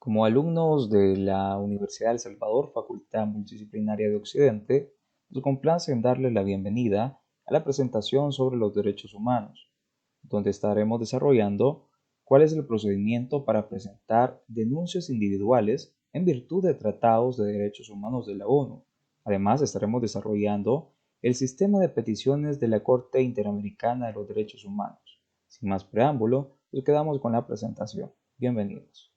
Como alumnos de la Universidad de El Salvador, Facultad Multidisciplinaria de Occidente, nos complace en darles la bienvenida a la presentación sobre los derechos humanos, donde estaremos desarrollando cuál es el procedimiento para presentar denuncias individuales en virtud de tratados de derechos humanos de la ONU. Además, estaremos desarrollando el sistema de peticiones de la Corte Interamericana de los Derechos Humanos. Sin más preámbulo, nos quedamos con la presentación. Bienvenidos.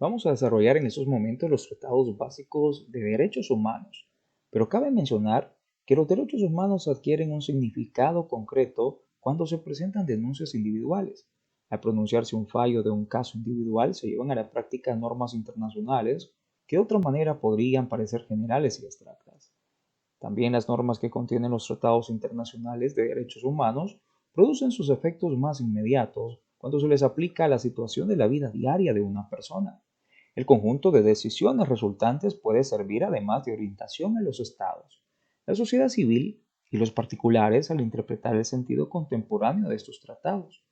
Vamos a desarrollar en estos momentos los tratados básicos de derechos humanos, pero cabe mencionar que los derechos humanos adquieren un significado concreto cuando se presentan denuncias individuales. Al pronunciarse un fallo de un caso individual, se llevan a la práctica normas internacionales que de otra manera podrían parecer generales y abstractas. También las normas que contienen los tratados internacionales de derechos humanos producen sus efectos más inmediatos cuando se les aplica a la situación de la vida diaria de una persona. El conjunto de decisiones resultantes puede servir además de orientación a los estados, la sociedad civil y los particulares al interpretar el sentido contemporáneo de estos tratados.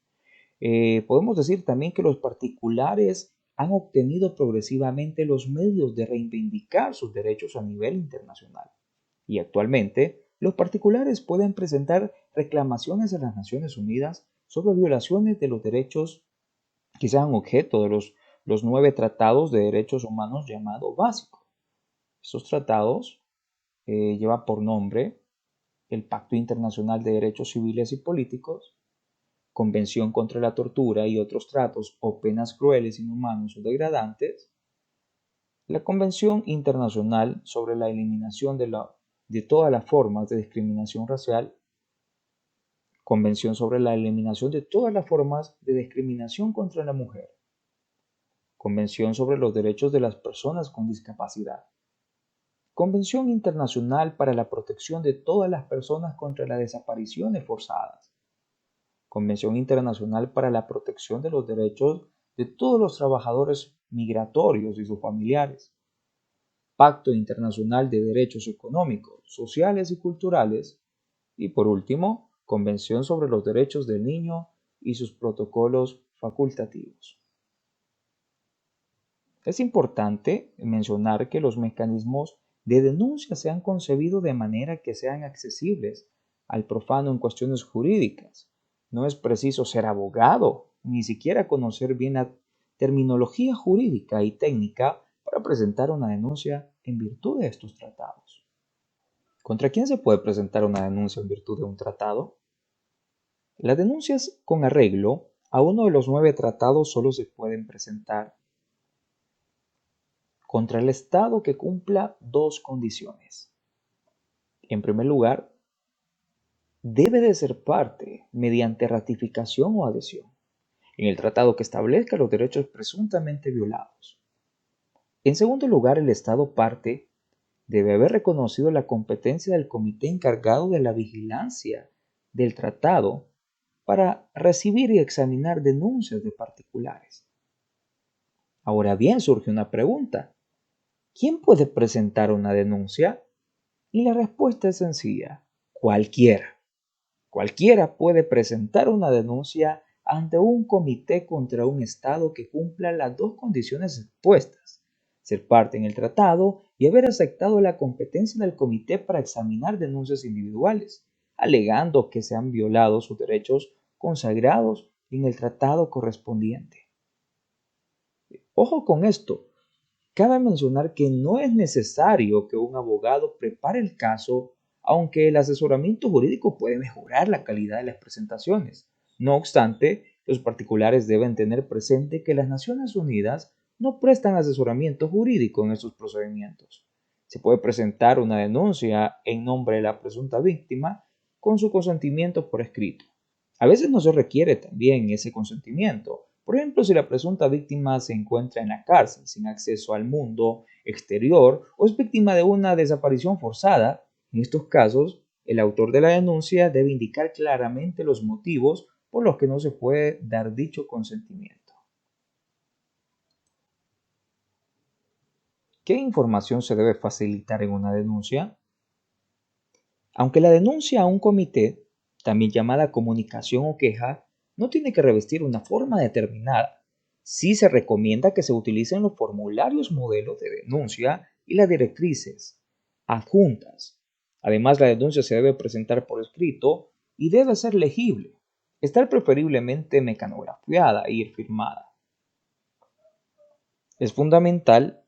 Podemos decir también que los particulares han obtenido progresivamente los medios de reivindicar sus derechos a nivel internacional. Y actualmente, los particulares pueden presentar reclamaciones a las Naciones Unidas sobre violaciones de los derechos que sean objeto de los 9 tratados de derechos humanos llamados básicos. Estos tratados llevan por nombre el Pacto Internacional de Derechos Civiles y Políticos, Convención contra la Tortura y otros tratos o penas crueles, inhumanos o degradantes, la Convención Internacional sobre la Eliminación de todas las formas de discriminación racial, Convención sobre la Eliminación de todas las formas de discriminación contra la mujer, Convención sobre los Derechos de las Personas con Discapacidad, Convención Internacional para la Protección de todas las personas contra las desapariciones forzadas, Convención Internacional para la Protección de los Derechos de todos los trabajadores migratorios y sus familiares, Pacto Internacional de Derechos Económicos, Sociales y Culturales, y por último, Convención sobre los Derechos del Niño y sus protocolos facultativos. Es importante mencionar que los mecanismos de denuncia se han concebido de manera que sean accesibles al profano en cuestiones jurídicas. No es preciso ser abogado, ni siquiera conocer bien la terminología jurídica y técnica para presentar una denuncia en virtud de estos tratados. ¿Contra quién se puede presentar una denuncia en virtud de un tratado? Las denuncias con arreglo a uno de los 9 tratados solo se pueden presentar contra el Estado que cumpla 2 condiciones. En primer lugar, debe de ser parte mediante ratificación o adhesión en el tratado que establezca los derechos presuntamente violados. En segundo lugar, el Estado parte debe haber reconocido la competencia del comité encargado de la vigilancia del tratado para recibir y examinar denuncias de particulares. Ahora bien, surge una pregunta. ¿Quién puede presentar una denuncia? Y la respuesta es sencilla. Cualquiera. Cualquiera puede presentar una denuncia ante un comité contra un Estado que cumpla las 2 condiciones expuestas, ser parte en el tratado y haber aceptado la competencia del comité para examinar denuncias individuales, alegando que se han violado sus derechos consagrados en el tratado correspondiente. Ojo con esto. Cabe mencionar que no es necesario que un abogado prepare el caso, aunque el asesoramiento jurídico puede mejorar la calidad de las presentaciones. No obstante, los particulares deben tener presente que las Naciones Unidas no prestan asesoramiento jurídico en estos procedimientos. Se puede presentar una denuncia en nombre de la presunta víctima con su consentimiento por escrito. A veces no se requiere también ese consentimiento. Por ejemplo, si la presunta víctima se encuentra en la cárcel sin acceso al mundo exterior o es víctima de una desaparición forzada, en estos casos, el autor de la denuncia debe indicar claramente los motivos por los que no se puede dar dicho consentimiento. ¿Qué información se debe facilitar en una denuncia? Aunque la denuncia a un comité, también llamada comunicación o queja, no tiene que revestir una forma determinada. sí se recomienda que se utilicen los formularios modelos de denuncia y las directrices adjuntas. Además, la denuncia se debe presentar por escrito y debe ser legible, estar preferiblemente mecanografiada e ir firmada. Es fundamental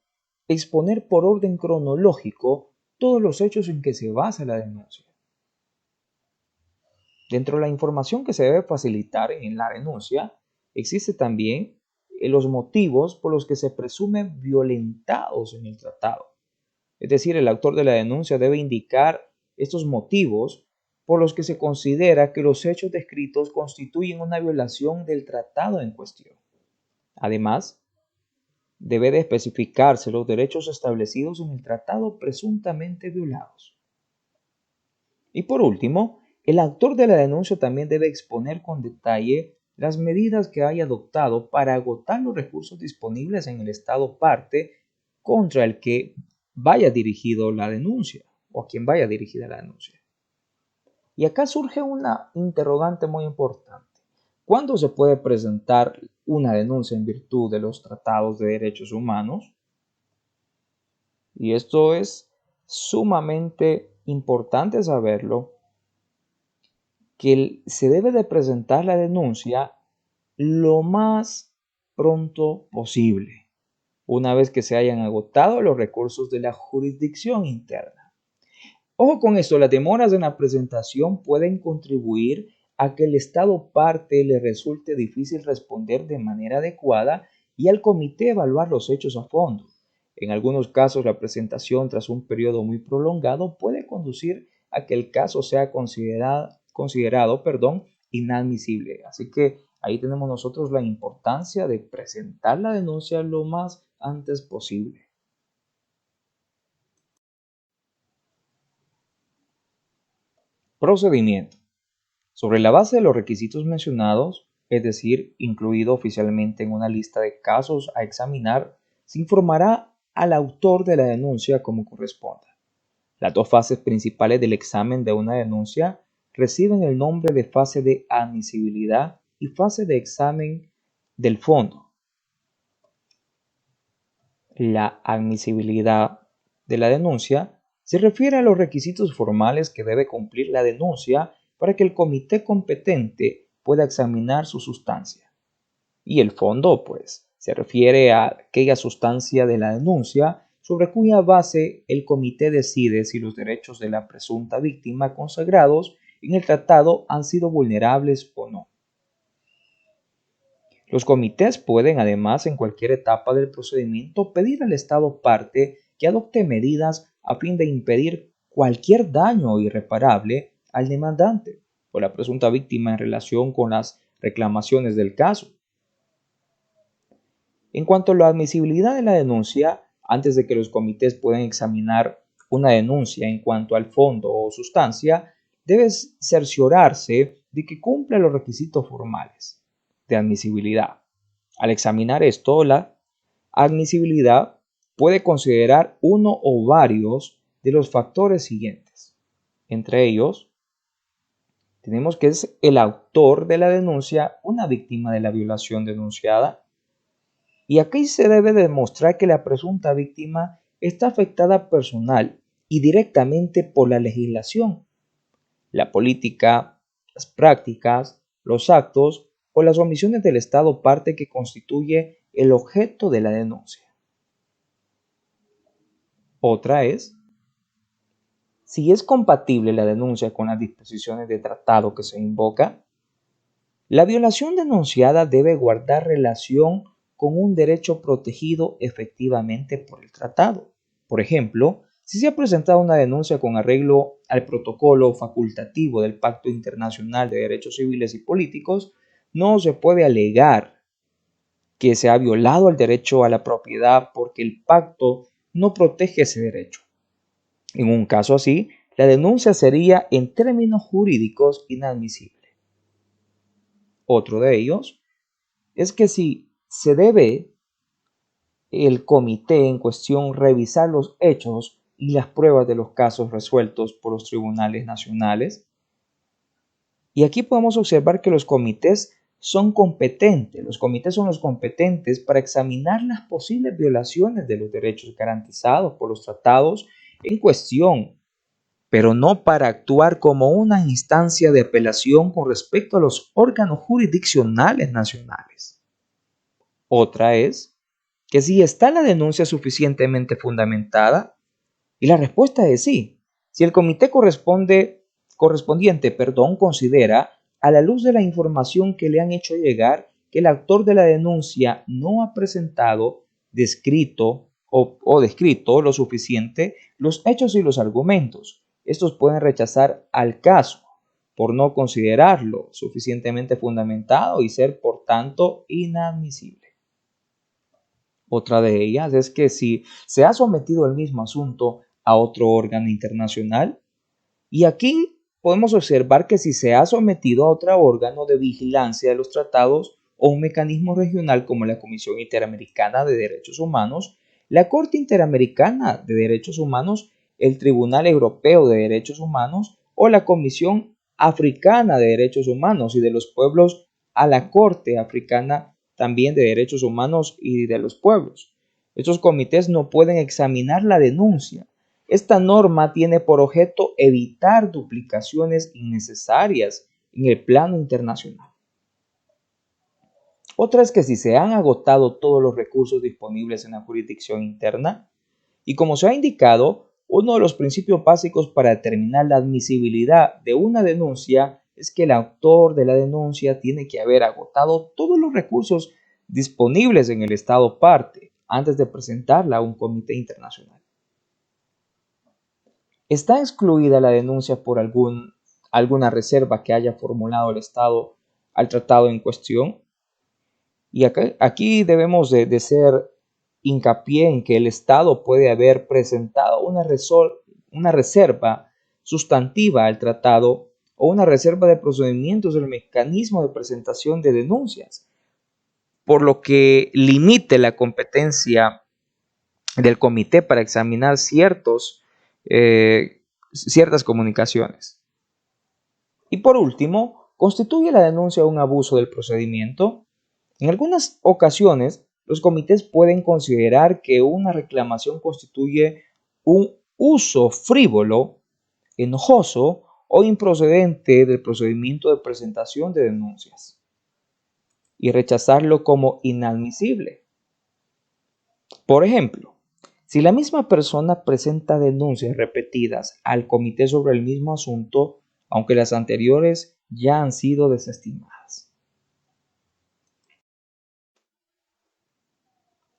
exponer por orden cronológico todos los hechos en que se basa la denuncia. Dentro de la información que se debe facilitar en la denuncia, existe también los motivos por los que se presume violentados en el tratado. Es decir, el autor de la denuncia debe indicar estos motivos por los que se considera que los hechos descritos constituyen una violación del tratado en cuestión. Además, debe de especificarse los derechos establecidos en el tratado presuntamente violados. Y por último, el autor de la denuncia también debe exponer con detalle las medidas que haya adoptado para agotar los recursos disponibles en el estado parte contra el que vaya dirigido la denuncia o a quien vaya dirigida la denuncia. Y acá surge una interrogante muy importante. ¿Cuándo se puede presentar una denuncia en virtud de los tratados de derechos humanos? Y esto es sumamente importante saberlo, que se debe de presentar la denuncia lo más pronto posible, una vez que se hayan agotado los recursos de la jurisdicción interna. Ojo con esto, las demoras en la presentación pueden contribuir a que el Estado parte le resulte difícil responder de manera adecuada y al comité evaluar los hechos a fondo. En algunos casos, la presentación tras un periodo muy prolongado puede conducir a que el caso sea considerado inadmisible. Así que ahí tenemos nosotros la importancia de presentar la denuncia lo más antes posible. Procedimiento. Sobre la base de los requisitos mencionados, es decir, incluido oficialmente en una lista de casos a examinar, se informará al autor de la denuncia como corresponda. Las dos fases principales del examen de una denuncia reciben el nombre de fase de admisibilidad y fase de examen del fondo. La admisibilidad de la denuncia se refiere a los requisitos formales que debe cumplir la denuncia para que el comité competente pueda examinar su sustancia. Y el fondo, pues, se refiere a aquella sustancia de la denuncia sobre cuya base el comité decide si los derechos de la presunta víctima consagrados en el tratado han sido vulnerables o no. Los comités pueden, además, en cualquier etapa del procedimiento, pedir al Estado parte que adopte medidas a fin de impedir cualquier daño irreparable al demandante o la presunta víctima en relación con las reclamaciones del caso. En cuanto a la admisibilidad de la denuncia, antes de que los comités puedan examinar una denuncia en cuanto al fondo o sustancia, debe cerciorarse de que cumpla los requisitos formales de admisibilidad. Al examinar esto, la admisibilidad puede considerar uno o varios de los factores siguientes. Entre ellos, tenemos que es el autor de la denuncia una víctima de la violación denunciada. Y aquí se debe demostrar que la presunta víctima está afectada personal y directamente por la legislación, la política, las prácticas, los actos o las omisiones del Estado parte que constituye el objeto de la denuncia. Otra es, si es compatible la denuncia con las disposiciones de tratado que se invoca, la violación denunciada debe guardar relación con un derecho protegido efectivamente por el tratado. Por ejemplo, si se ha presentado una denuncia con arreglo al protocolo facultativo del Pacto Internacional de Derechos Civiles y Políticos, no se puede alegar que se ha violado el derecho a la propiedad porque el pacto no protege ese derecho. En un caso así, la denuncia sería en términos jurídicos inadmisible. Otro de ellos es que si se debe el comité en cuestión revisar los hechos y las pruebas de los casos resueltos por los tribunales nacionales. Y aquí podemos observar que los comités son competentes, los comités son los competentes para examinar las posibles violaciones de los derechos garantizados por los tratados en cuestión, pero no para actuar como una instancia de apelación con respecto a los órganos jurisdiccionales nacionales. Otra es que si está la denuncia suficientemente fundamentada, y la respuesta es sí. Si el comité correspondiente considera, a la luz de la información que le han hecho llegar, que el autor de la denuncia no ha presentado descrito o descrito lo suficiente los hechos y los argumentos, estos pueden rechazar al caso por no considerarlo suficientemente fundamentado y ser, por tanto, inadmisible. Otra de ellas es que si se ha sometido el mismo asunto a otro órgano internacional, y aquí podemos observar que si se ha sometido a otro órgano de vigilancia de los tratados o un mecanismo regional como la Comisión Interamericana de Derechos Humanos, la Corte Interamericana de Derechos Humanos, el Tribunal Europeo de Derechos Humanos o la Comisión Africana de Derechos Humanos y de los Pueblos, a la Corte Africana también de Derechos Humanos y de los Pueblos. Estos comités no pueden examinar la denuncia. Esta norma tiene por objeto evitar duplicaciones innecesarias en el plano internacional. Otra es que si se han agotado todos los recursos disponibles en la jurisdicción interna, y como se ha indicado, uno de los principios básicos para determinar la admisibilidad de una denuncia es que el autor de la denuncia tiene que haber agotado todos los recursos disponibles en el Estado parte antes de presentarla a un comité internacional. ¿Está excluida la denuncia por alguna reserva que haya formulado el Estado al tratado en cuestión? Y aquí debemos de hacer hincapié en que el Estado puede haber presentado una reserva sustantiva al tratado o una reserva de procedimientos del mecanismo de presentación de denuncias, por lo que limite la competencia del comité para examinar ciertas comunicaciones. Y por último, ¿constituye la denuncia un abuso del procedimiento? En algunas ocasiones, los comités pueden considerar que una reclamación constituye un uso frívolo, enojoso o improcedente del procedimiento de presentación de denuncias y rechazarlo como inadmisible. Por ejemplo, si la misma persona presenta denuncias repetidas al comité sobre el mismo asunto, aunque las anteriores ya han sido desestimadas.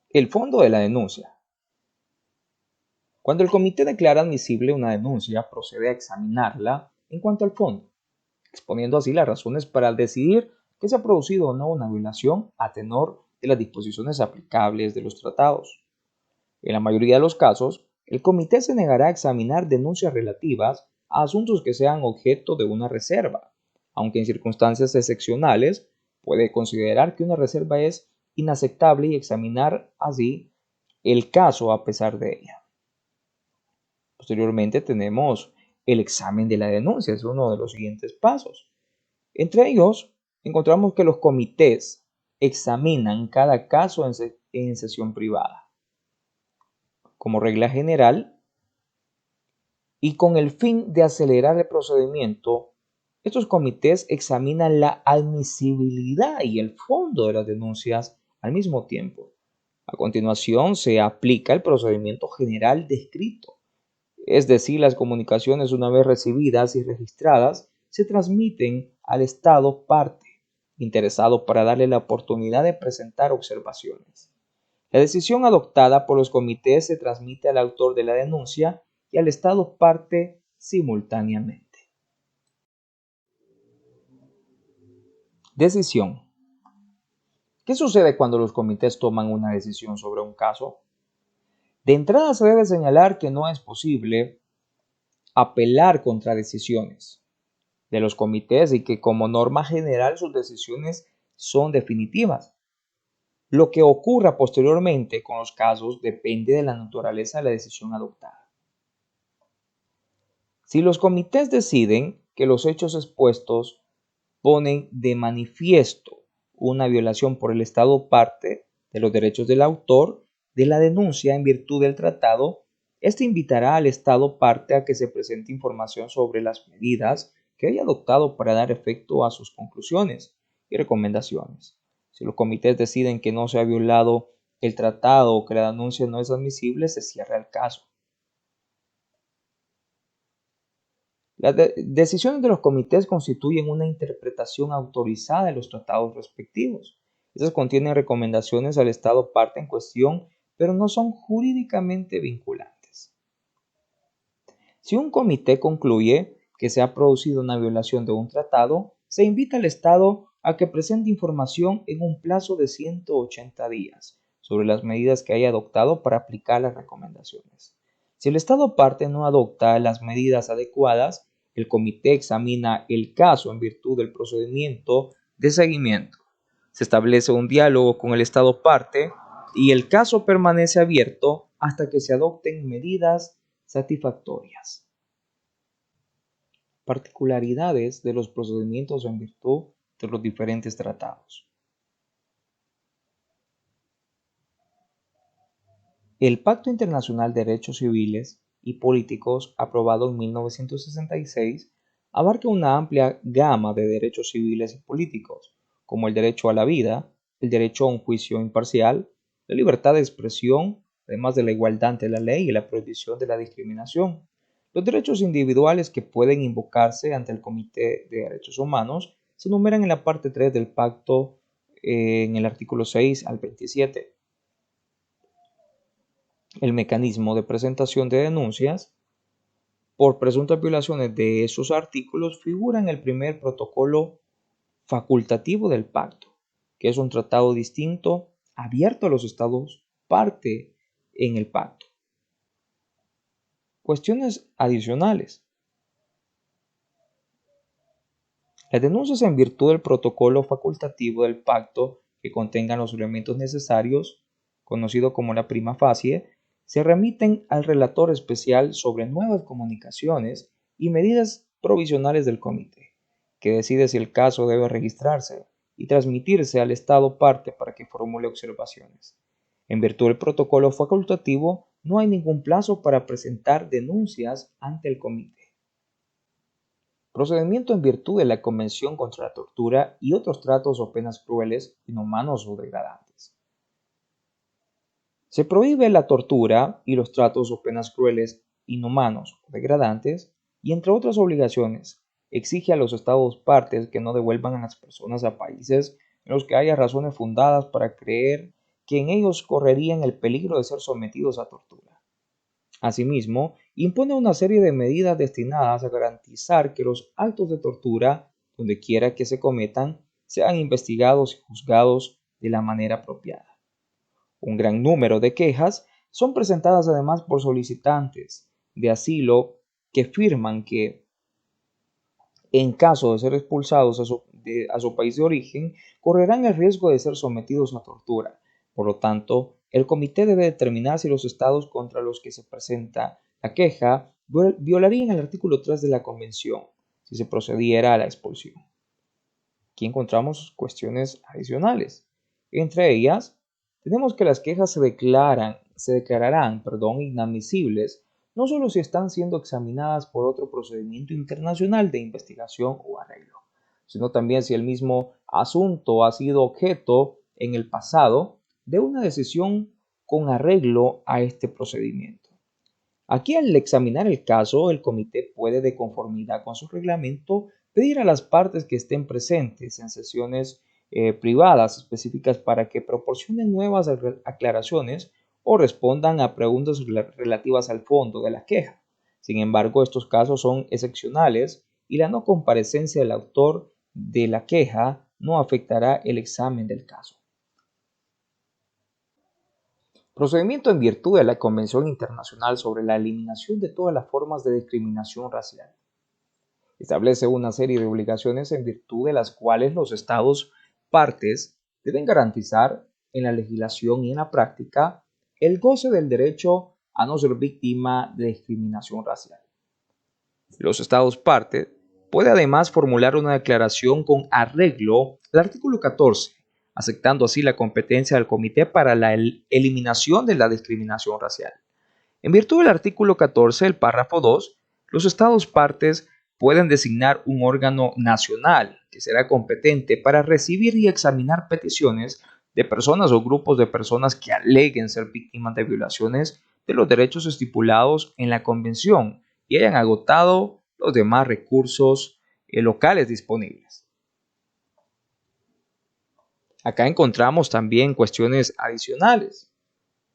El fondo de la denuncia. Cuando el comité declara admisible una denuncia, procede a examinarla en cuanto al fondo, exponiendo así las razones para decidir que se ha producido o no una violación a tenor de las disposiciones aplicables de los tratados. En la mayoría de los casos, el comité se negará a examinar denuncias relativas a asuntos que sean objeto de una reserva, aunque en circunstancias excepcionales puede considerar que una reserva es inaceptable y examinar así el caso a pesar de ella. Posteriormente tenemos el examen de la denuncia, es uno de los siguientes pasos. Entre ellos, encontramos que los comités examinan cada caso en sesión privada. Como regla general, y con el fin de acelerar el procedimiento, estos comités examinan la admisibilidad y el fondo de las denuncias al mismo tiempo. A continuación, se aplica el procedimiento general descrito, es decir, las comunicaciones una vez recibidas y registradas se transmiten al Estado parte interesado para darle la oportunidad de presentar observaciones. La decisión adoptada por los comités se transmite al autor de la denuncia y al Estado parte simultáneamente. Decisión. ¿Qué sucede cuando los comités toman una decisión sobre un caso? De entrada se debe señalar que no es posible apelar contra decisiones de los comités y que como norma general sus decisiones son definitivas. Lo que ocurra posteriormente con los casos depende de la naturaleza de la decisión adoptada. Si los comités deciden que los hechos expuestos ponen de manifiesto una violación por el Estado parte de los derechos del autor de la denuncia en virtud del tratado, este invitará al Estado parte a que se presente información sobre las medidas que haya adoptado para dar efecto a sus conclusiones y recomendaciones. Si los comités deciden que no se ha violado el tratado o que la denuncia no es admisible, se cierra el caso. Las decisiones de los comités constituyen una interpretación autorizada de los tratados respectivos. Estas contienen recomendaciones al Estado parte en cuestión, pero no son jurídicamente vinculantes. Si un comité concluye que se ha producido una violación de un tratado, se invita al Estado a que presente información en un plazo de 180 días sobre las medidas que haya adoptado para aplicar las recomendaciones. Si el Estado parte no adopta las medidas adecuadas, el comité examina el caso en virtud del procedimiento de seguimiento. Se establece un diálogo con el Estado parte y el caso permanece abierto hasta que se adopten medidas satisfactorias. Particularidades de los procedimientos en virtud de los diferentes tratados. El Pacto Internacional de Derechos Civiles y Políticos, aprobado en 1966, abarca una amplia gama de derechos civiles y políticos, como el derecho a la vida, el derecho a un juicio imparcial, la libertad de expresión, además de la igualdad ante la ley y la prohibición de la discriminación. Los derechos individuales que pueden invocarse ante el Comité de Derechos Humanos se enumeran en la parte 3 del Pacto en el artículo 6 al 27. El mecanismo de presentación de denuncias por presuntas violaciones de esos artículos figura en el primer protocolo facultativo del pacto, que es un tratado distinto abierto a los estados parte en el pacto. Cuestiones adicionales. Las denuncias en virtud del protocolo facultativo del pacto que contengan los elementos necesarios, conocido como la prima facie, se remiten al relator especial sobre nuevas comunicaciones y medidas provisionales del comité, que decide si el caso debe registrarse y transmitirse al Estado parte para que formule observaciones. En virtud del protocolo facultativo, no hay ningún plazo para presentar denuncias ante el comité. Procedimiento en virtud de la Convención contra la Tortura y otros tratos o penas crueles, inhumanos o degradantes. Se prohíbe la tortura y los tratos o penas crueles, inhumanos o degradantes, y entre otras obligaciones, exige a los Estados partes que no devuelvan a las personas a países en los que haya razones fundadas para creer que en ellos correrían el peligro de ser sometidos a tortura. Asimismo, impone una serie de medidas destinadas a garantizar que los actos de tortura, donde quiera que se cometan, sean investigados y juzgados de la manera apropiada. Un gran número de quejas son presentadas además por solicitantes de asilo que afirman que, en caso de ser expulsados a su país de origen, correrán el riesgo de ser sometidos a tortura. Por lo tanto, el comité debe determinar si los estados contra los que se presenta la queja violarían el artículo 3 de la Convención, si se procediera a la expulsión. Aquí encontramos cuestiones adicionales. Entre ellas, tenemos que las quejas se declararán inadmisibles no solo si están siendo examinadas por otro procedimiento internacional de investigación o arreglo, sino también si el mismo asunto ha sido objeto en el pasado de una decisión con arreglo a este procedimiento. Aquí, al examinar el caso, el comité puede, de conformidad con su reglamento, pedir a las partes que estén presentes en sesiones privadas específicas para que proporcionen nuevas aclaraciones o respondan a preguntas relativas al fondo de la queja. Sin embargo, estos casos son excepcionales y la no comparecencia del autor de la queja no afectará el examen del caso. Procedimiento en virtud de la Convención Internacional sobre la Eliminación de todas las formas de discriminación racial. Establece una serie de obligaciones en virtud de las cuales los Estados partes deben garantizar en la legislación y en la práctica el goce del derecho a no ser víctima de discriminación racial. Los Estados partes pueden además formular una declaración con arreglo al artículo 14 aceptando así la competencia del Comité para la Eliminación de la Discriminación Racial. En virtud del artículo 14 del párrafo 2, los Estados partes pueden designar un órgano nacional que será competente para recibir y examinar peticiones de personas o grupos de personas que aleguen ser víctimas de violaciones de los derechos estipulados en la Convención y hayan agotado los demás recursos locales disponibles. Acá encontramos también cuestiones adicionales,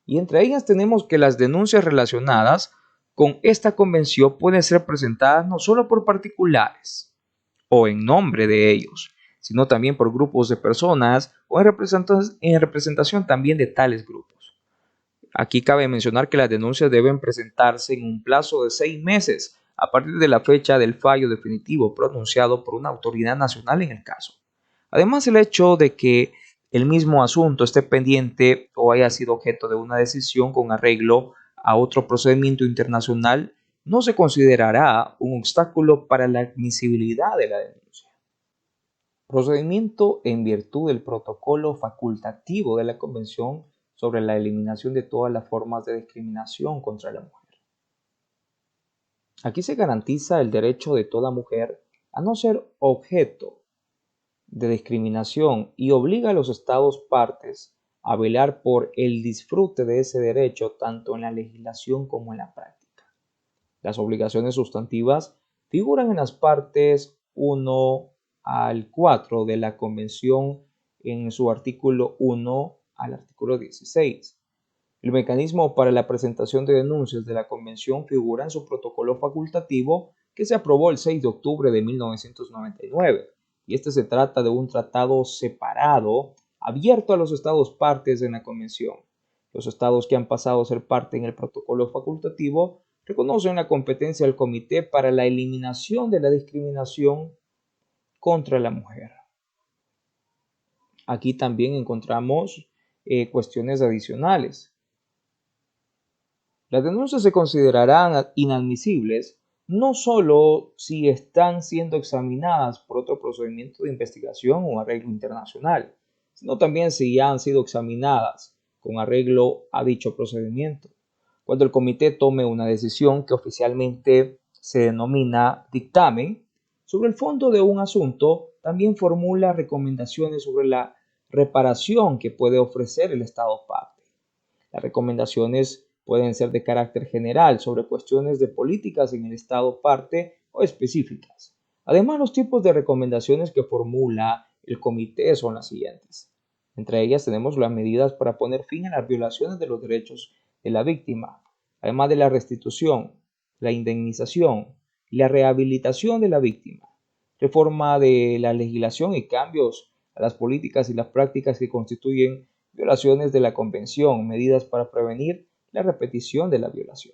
y entre ellas tenemos que las denuncias relacionadas con esta convención pueden ser presentadas no solo por particulares o en nombre de ellos, sino también por grupos de personas o en representación también de tales grupos. Aquí cabe mencionar que las denuncias deben presentarse en un plazo de 6 meses a partir de la fecha del fallo definitivo pronunciado por una autoridad nacional en el caso. Además, el hecho de que el mismo asunto esté pendiente o haya sido objeto de una decisión con arreglo a otro procedimiento internacional no se considerará un obstáculo para la admisibilidad de la denuncia. Procedimiento en virtud del protocolo facultativo de la Convención sobre la eliminación de todas las formas de discriminación contra la mujer. Aquí se garantiza el derecho de toda mujer a no ser objeto de discriminación y obliga a los Estados partes a velar por el disfrute de ese derecho tanto en la legislación como en la práctica. Las obligaciones sustantivas figuran en las partes 1 al 4 de la Convención en su artículo 1 al artículo 16. El mecanismo para la presentación de denuncias de la Convención figura en su protocolo facultativo que se aprobó el 6 de octubre de 1999. Y este se trata de un tratado separado, abierto a los Estados partes en la Convención. Los Estados que han pasado a ser parte en el protocolo facultativo reconocen la competencia del Comité para la Eliminación de la Discriminación contra la Mujer. Aquí también encontramos cuestiones adicionales. Las denuncias se considerarán inadmisibles no solo si están siendo examinadas por otro procedimiento de investigación o arreglo internacional, sino también si ya han sido examinadas con arreglo a dicho procedimiento. Cuando el comité tome una decisión que oficialmente se denomina dictamen sobre el fondo de un asunto, también formula recomendaciones sobre la reparación que puede ofrecer el Estado parte. Las recomendaciones pueden ser de carácter general sobre cuestiones de políticas en el Estado parte o específicas. Además, los tipos de recomendaciones que formula el comité son las siguientes. Entre ellas tenemos las medidas para poner fin a las violaciones de los derechos de la víctima, además de la restitución, la indemnización y la rehabilitación de la víctima, reforma de la legislación y cambios a las políticas y las prácticas que constituyen violaciones de la Convención, medidas para prevenir la repetición de la violación.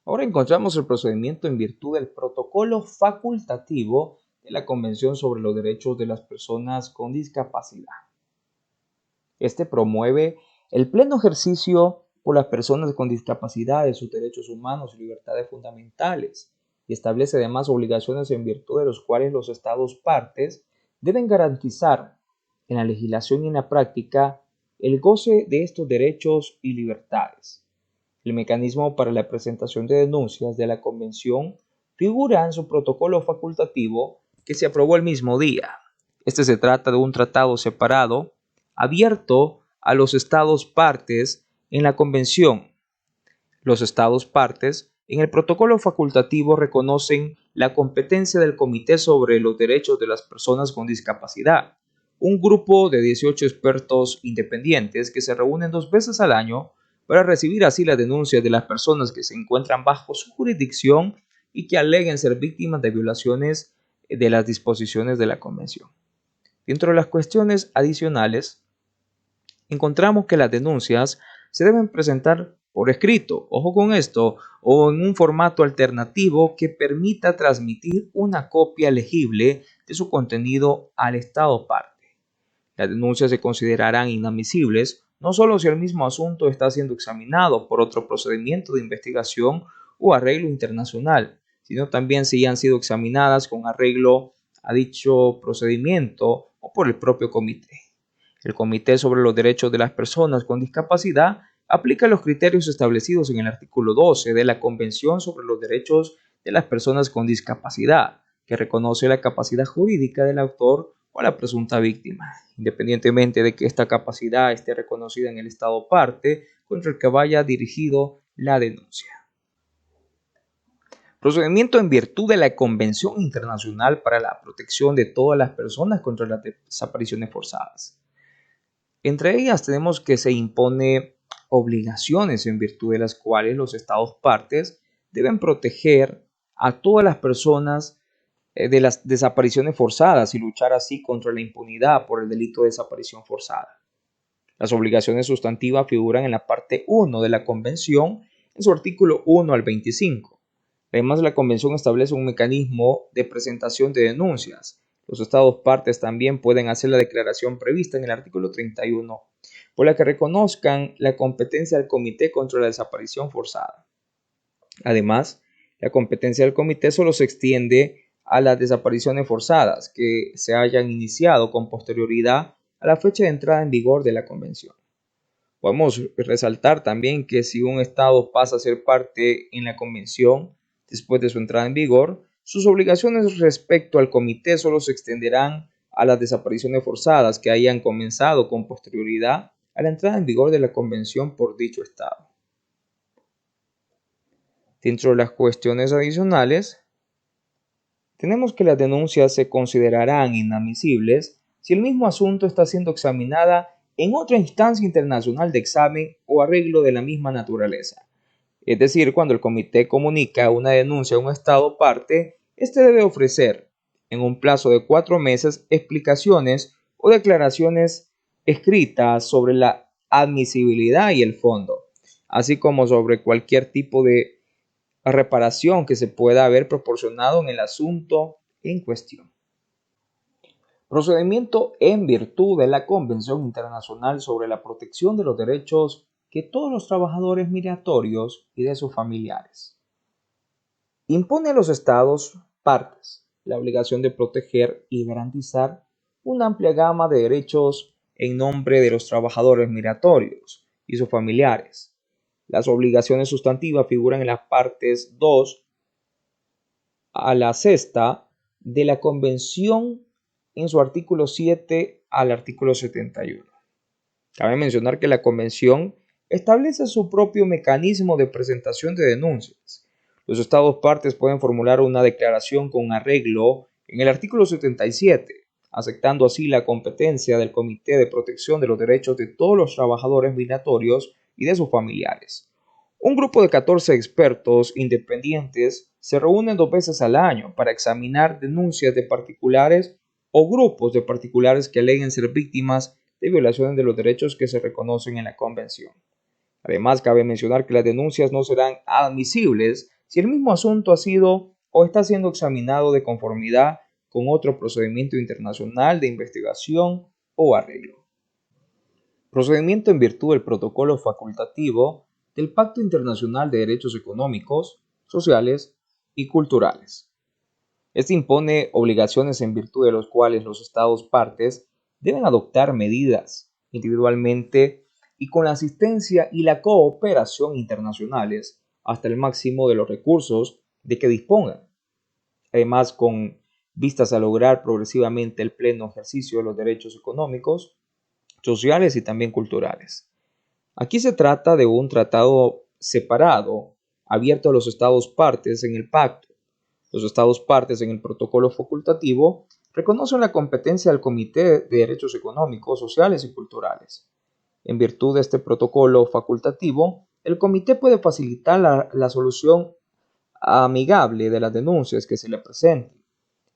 Ahora encontramos el procedimiento en virtud del protocolo facultativo de la Convención sobre los Derechos de las Personas con Discapacidad. Este promueve el pleno ejercicio por las personas con discapacidad de sus derechos humanos y libertades fundamentales y establece además obligaciones en virtud de los cuales los Estados partes deben garantizar en la legislación y en la práctica el goce de estos derechos y libertades. El mecanismo para la presentación de denuncias de la Convención figura en su protocolo facultativo que se aprobó el mismo día. Este se trata de un tratado separado, abierto a los Estados partes en la Convención. Los Estados partes en el protocolo facultativo reconocen la competencia del Comité sobre los Derechos de las Personas con Discapacidad, un grupo de 18 expertos independientes que se reúnen 2 veces al año para recibir así las denuncias de las personas que se encuentran bajo su jurisdicción y que aleguen ser víctimas de violaciones de las disposiciones de la Convención. Dentro de las cuestiones adicionales, encontramos que las denuncias se deben presentar por escrito, ojo con esto, o en un formato alternativo que permita transmitir una copia legible de su contenido al Estado parte. Las denuncias se considerarán inadmisibles no solo si el mismo asunto está siendo examinado por otro procedimiento de investigación o arreglo internacional, sino también si han sido examinadas con arreglo a dicho procedimiento o por el propio comité. El Comité sobre los Derechos de las Personas con Discapacidad aplica los criterios establecidos en el artículo 12 de la Convención sobre los Derechos de las Personas con Discapacidad, que reconoce la capacidad jurídica del autor o la presunta víctima, independientemente de que esta capacidad esté reconocida en el Estado parte contra el que vaya dirigido la denuncia. Procedimiento en virtud de la Convención Internacional para la Protección de todas las personas contra las desapariciones forzadas. Entre ellas tenemos que se impone obligaciones en virtud de las cuales los Estados partes deben proteger a todas las personas de las desapariciones forzadas y luchar así contra la impunidad por el delito de desaparición forzada. Las obligaciones sustantivas figuran en la parte 1 de la Convención en su artículo 1 al 25. Además, la Convención establece un mecanismo de presentación de denuncias. Los Estados partes también pueden hacer la declaración prevista en el artículo 31, por la que reconozcan la competencia del Comité contra la Desaparición Forzada. Además, la competencia del Comité solo se extiende a las desapariciones forzadas que se hayan iniciado con posterioridad a la fecha de entrada en vigor de la Convención. Podemos resaltar también que si un Estado pasa a ser parte en la Convención después de su entrada en vigor, sus obligaciones respecto al Comité solo se extenderán a las desapariciones forzadas que hayan comenzado con posterioridad a la entrada en vigor de la Convención por dicho Estado. Dentro de las cuestiones adicionales, tenemos que las denuncias se considerarán inadmisibles si el mismo asunto está siendo examinada en otra instancia internacional de examen o arreglo de la misma naturaleza. Es decir, cuando el comité comunica una denuncia a un Estado parte, éste debe ofrecer, en un plazo de 4 meses, explicaciones o declaraciones escritas sobre la admisibilidad y el fondo, así como sobre cualquier tipo de reparación que se pueda haber proporcionado en el asunto en cuestión. Procedimiento en virtud de la Convención Internacional sobre la Protección de los Derechos de todos los trabajadores migratorios y de sus familiares. Impone a los Estados partes la obligación de proteger y garantizar una amplia gama de derechos en nombre de los trabajadores migratorios y sus familiares. Las obligaciones sustantivas figuran en las partes 2 a la 6 de la Convención en su artículo 7 al artículo 71. Cabe mencionar que la Convención establece su propio mecanismo de presentación de denuncias. Los Estados partes pueden formular una declaración con arreglo en el artículo 77, aceptando así la competencia del Comité de Protección de los Derechos de todos los trabajadores migratorios y de sus familiares. Un grupo de 14 expertos independientes se reúnen 2 veces al año para examinar denuncias de particulares o grupos de particulares que aleguen ser víctimas de violaciones de los derechos que se reconocen en la Convención. Además, cabe mencionar que las denuncias no serán admisibles si el mismo asunto ha sido o está siendo examinado de conformidad con otro procedimiento internacional de investigación o arreglo. Procedimiento en virtud del protocolo facultativo del Pacto Internacional de Derechos Económicos, Sociales y Culturales. Este impone obligaciones en virtud de las cuales los Estados partes deben adoptar medidas individualmente y con la asistencia y la cooperación internacionales hasta el máximo de los recursos de que dispongan. Además, con vistas a lograr progresivamente el pleno ejercicio de los derechos económicos, sociales y también culturales. Aquí se trata de un tratado separado, abierto a los Estados partes en el pacto. Los Estados partes en el protocolo facultativo reconocen la competencia del Comité de Derechos Económicos, Sociales y Culturales. En virtud de este protocolo facultativo, el Comité puede facilitar la solución amigable de las denuncias que se le presenten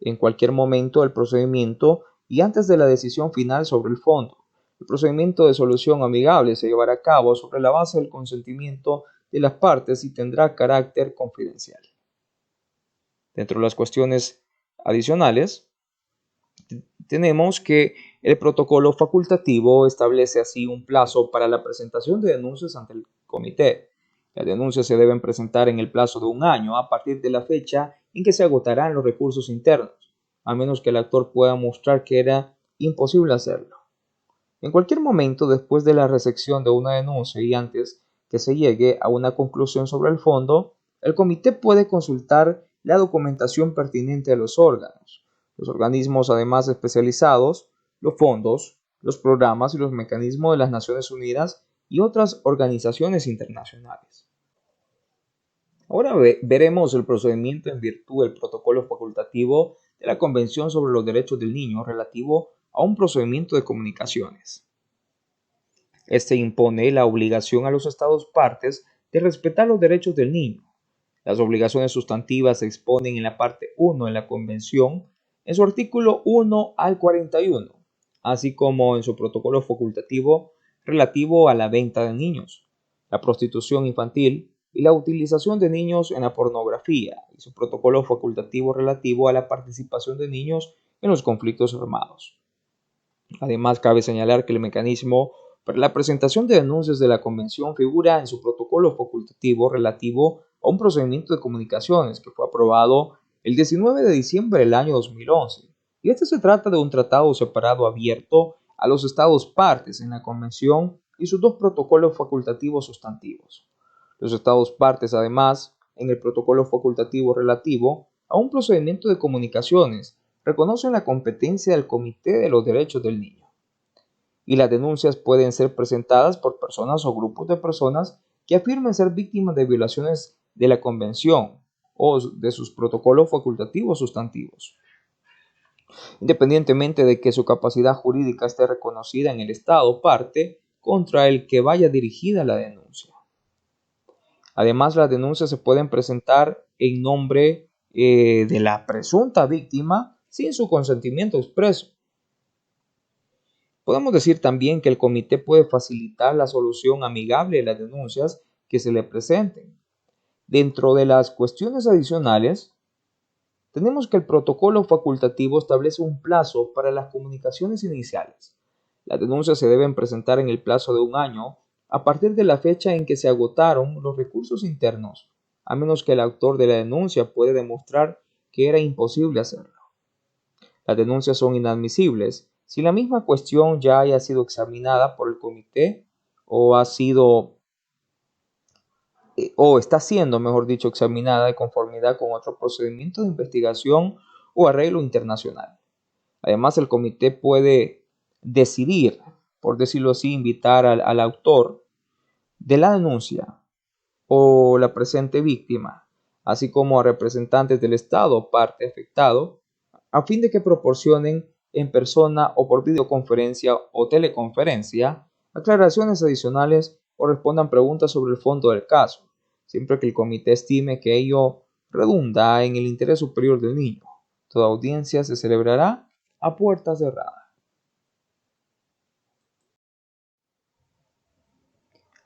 en cualquier momento del procedimiento y antes de la decisión final sobre el fondo. El procedimiento de solución amigable se llevará a cabo sobre la base del consentimiento de las partes y tendrá carácter confidencial. Dentro de las cuestiones adicionales, tenemos que el protocolo facultativo establece así un plazo para la presentación de denuncias ante el comité. Las denuncias se deben presentar en el plazo de 1 año a partir de la fecha en que se agotarán los recursos internos. a menos que el actor pueda mostrar que era imposible hacerlo. En cualquier momento después de la recepción de una denuncia y antes que se llegue a una conclusión sobre el fondo, el comité puede consultar la documentación pertinente a los órganos, los organismos además especializados, los fondos, los programas y los mecanismos de las Naciones Unidas y otras organizaciones internacionales. Ahora veremos el procedimiento en virtud del protocolo facultativo de la Convención sobre los Derechos del Niño relativo a un procedimiento de comunicaciones. Este impone la obligación a los Estados partes de respetar los derechos del niño. Las obligaciones sustantivas se exponen en la parte 1 de la Convención, en su artículo 1 al 41, así como en su protocolo facultativo relativo a la venta de niños, la prostitución infantil y la utilización de niños en la pornografía, y su protocolo facultativo relativo a la participación de niños en los conflictos armados. Además, cabe señalar que el mecanismo para la presentación de denuncias de la Convención figura en su protocolo facultativo relativo a un procedimiento de comunicaciones que fue aprobado el 19 de diciembre del año 2011. Y este se trata de un tratado separado abierto a los Estados partes en la Convención y sus dos protocolos facultativos sustantivos. Los Estados partes, además, en el protocolo facultativo relativo a un procedimiento de comunicaciones, reconocen la competencia del Comité de los Derechos del Niño. Y las denuncias pueden ser presentadas por personas o grupos de personas que afirmen ser víctimas de violaciones de la Convención o de sus protocolos facultativos sustantivos, independientemente de que su capacidad jurídica esté reconocida en el Estado parte contra el que vaya dirigida la denuncia. Además, las denuncias se pueden presentar en nombre de la presunta víctima sin su consentimiento expreso. Podemos decir también que el comité puede facilitar la solución amigable de las denuncias que se le presenten. Dentro de las cuestiones adicionales, tenemos que el protocolo facultativo establece un plazo para las comunicaciones iniciales. Las denuncias se deben presentar en el plazo de un año a partir de la fecha en que se agotaron los recursos internos, a menos que el autor de la denuncia pueda demostrar que era imposible hacerlo. Las denuncias son inadmisibles si la misma cuestión ya haya sido examinada por el comité o está siendo, mejor dicho, examinada de conformidad con otro procedimiento de investigación o arreglo internacional. Además, el comité puede decidir, por decirlo así, invitar al autor de la denuncia o la presente víctima, así como a representantes del Estado parte afectado, a fin de que proporcionen en persona o por videoconferencia o teleconferencia aclaraciones adicionales o respondan preguntas sobre el fondo del caso, siempre que el comité estime que ello redunda en el interés superior del niño. Toda audiencia se celebrará a puerta cerrada.